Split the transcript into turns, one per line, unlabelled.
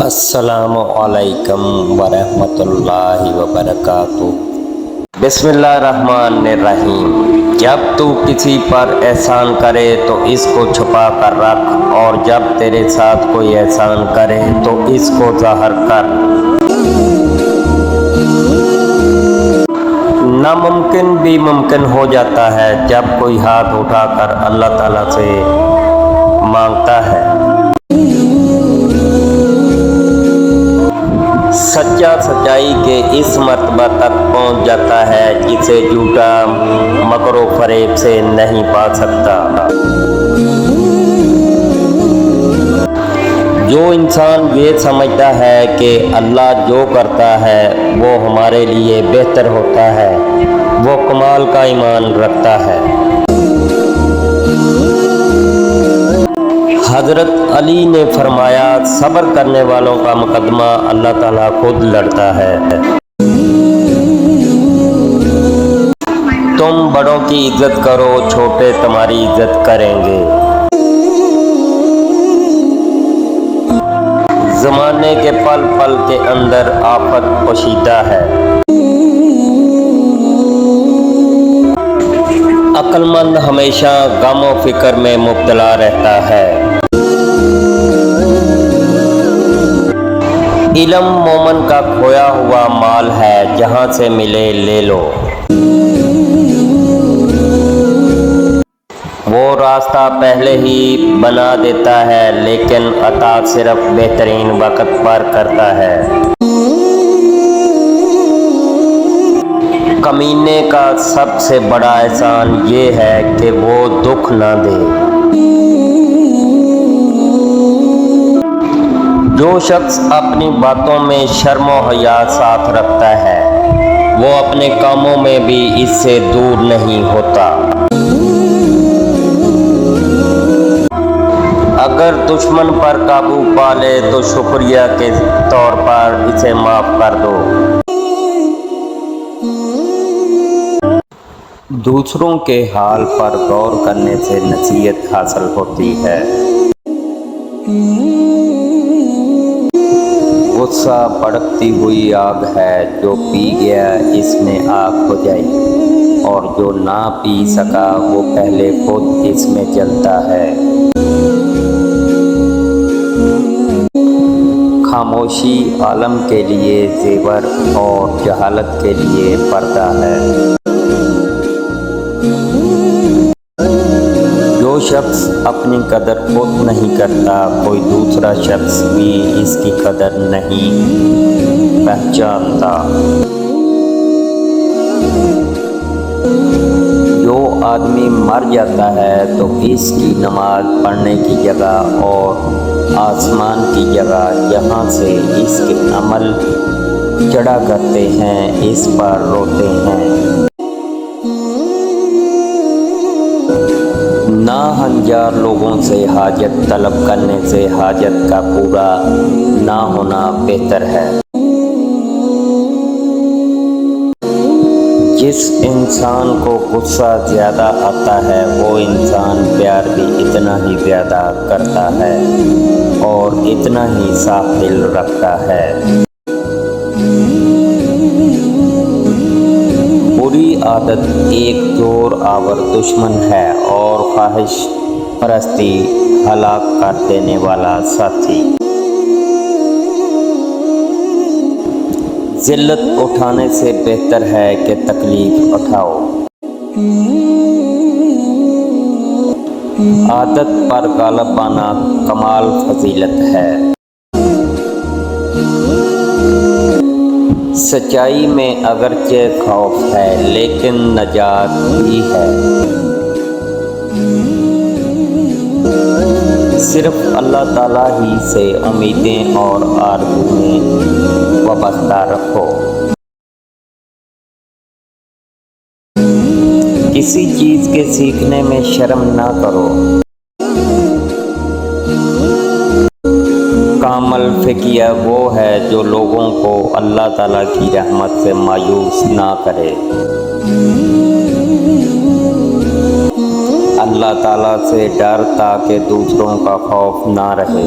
السلام علیکم ورحمۃ اللہ وبرکاتہ۔ بسم اللہ الرحمن الرحیم۔ جب تو کسی پر احسان کرے تو اس کو چھپا کر رکھ، اور جب تیرے ساتھ کوئی احسان کرے تو اس کو ظاہر کر۔ ناممکن بھی ممکن ہو جاتا ہے جب کوئی ہاتھ اٹھا کر اللہ تعالیٰ سے مانگتا ہے۔ سچا سچائی کے اس مرتبہ تک پہنچ جاتا ہے جسے جھوٹا مکر و فریب سے نہیں پا سکتا۔ جو انسان یہ سمجھتا ہے کہ اللہ جو کرتا ہے وہ ہمارے لیے بہتر ہوتا ہے، وہ کمال کا ایمان رکھتا ہے۔ حضرت علی نے فرمایا، صبر کرنے والوں کا مقدمہ اللہ تعالیٰ خود لڑتا ہے۔ تم بڑوں کی عزت کرو، چھوٹے تمہاری عزت کریں گے۔ زمانے کے پل پل کے اندر آفت پوشیدہ ہے۔ عقل مند ہمیشہ غم و فکر میں مبتلا رہتا ہے۔ علم مومن کا کھویا ہوا مال ہے، جہاں سے ملے لے لو۔ وہ راستہ پہلے ہی بنا دیتا ہے، لیکن عطا صرف بہترین وقت پر کرتا ہے۔ کمینے کا سب سے بڑا احسان یہ ہے کہ وہ دکھ نہ دے۔ جو شخص اپنی باتوں میں شرم و حیا ساتھ رکھتا ہے، وہ اپنے کاموں میں بھی اس سے دور نہیں ہوتا۔ اگر دشمن پر قابو پا لے تو شکریہ کے طور پر اسے معاف کر دو۔ دوسروں کے حال پر غور کرنے سے نصیحت حاصل ہوتی ہے۔ غصہ بھڑکتی ہوئی آگ ہے، جو پی گیا اس میں آگ ہو جائی، اور جو نہ پی سکا وہ پہلے خود اس میں جلتا ہے۔ خاموشی عالم کے لیے زیور اور جہالت کے لیے پردہ ہے۔ جو شخص اپنی قدر خود نہیں کرتا، کوئی دوسرا شخص بھی اس کی قدر نہیں پہچانتا۔ جو آدمی مر جاتا ہے تو اس کی نماز پڑھنے کی جگہ اور آسمان کی جگہ جہاں سے اس کے عمل چڑھا کرتے ہیں اس پر روتے ہیں۔ ناہنجار لوگوں سے حاجت طلب کرنے سے حاجت کا پورا نہ ہونا بہتر ہے۔ جس انسان کو غصہ زیادہ آتا ہے وہ انسان پیار بھی اتنا ہی زیادہ کرتا ہے اور اتنا ہی صاف دل رکھتا ہے۔ بری عادت ایک زور آور دشمن ہے اور خواہش پرستی ہلاک کر دینے والا ساتھی۔ ذلت اٹھانے سے بہتر ہے کہ تکلیف اٹھاؤ۔ عادت پر غالب آنا کمال فضیلت ہے۔ سچائی میں اگرچہ خوف ہے لیکن نجات بھی ہے۔ صرف اللہ تعالیٰ ہی سے امیدیں اور آرزوئیں وابستہ رکھو۔ کسی چیز کے سیکھنے میں شرم نہ کرو۔ کامل فقیہ وہ ہے جو لوگوں کو اللہ تعالیٰ کی رحمت سے مایوس نہ کرے۔ اللہ تعالیٰ سے ڈر تاکہ دوسروں کا خوف نہ رہے۔